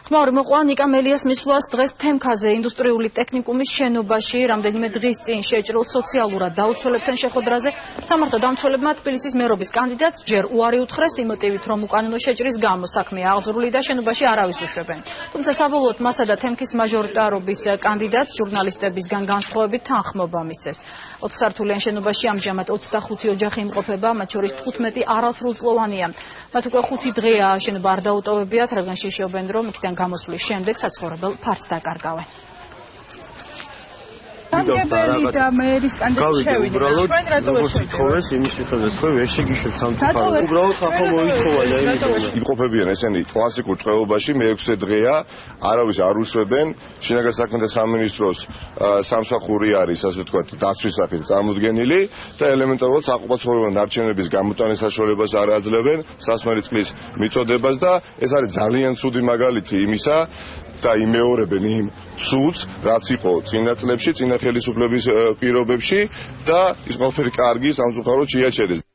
თქმა უნდა, მოყვა ნიკა მელიას მისვლას დღეს თემქაზე ინდუსტრიული ტექნიკუმის შენობაში, რამდენიმე დღის წინ შეჭრილ სოციალურად დაუცველებთან შეხვედრაზე სამართალ დამცველებმა თბილისის მერობის კანდიდატს ჯერ უარი უთხრეს იმ მოტივით, რომ უკანონო შეჭრის გამო საქმე აღძრული და შენობაში არავის უშვებენ. თუმცა საბოლოოდ მასა და თემქის მაჟორიტარობის კანდიდატს ჟურნალისტებისგან განსხვავებით თანხმობა მისცეს. 4 სართულიან შენობაში ამჟამად 25 ოჯახი იმყოფება, მათ შორის 15 არასრულწლოვანია. მათ უკვე 5 დღეა შენობა არ დაუტოვებიათ, რადგან შიშობენ, რომ იქიდან გამოსვლის შემდეგ საცხოვრებელ ფართს დაკარგავენ. სამგებელი და მერის კანდიდატი შევიდა. ჩვენ რატო ითხოვეს იმის შეხედვით, თქვენ ვერ შეგიშვებთ სამწუხაროდ. უბრალოდ ხახო მოითხოვა და იმყოფებიან ესენი კლასიკურ ტყვეობაში, მე-6 დღეა, არავის არ უშვებენ. შინაგან საქმეთა სამინისტროს სამსახური არის, ასე ვთქვათ, დაცვის სახით წარმოდგენილი და ელემენტარულად საყოფაცხოვრებო ნარჩენების გამოტანის საშუალებას არ აძლევენ სასმელი წყლის მიწოდებას და ეს არის ძალიან ცუდი მაგალითი იმისა და იმეორებენ იმ ცუდს, რაც იყო წინა წლებში, წინა ხელისუფლების პირობებში და ის ყველაფერი კარგი სამწუხაროდ შეაჩერეს.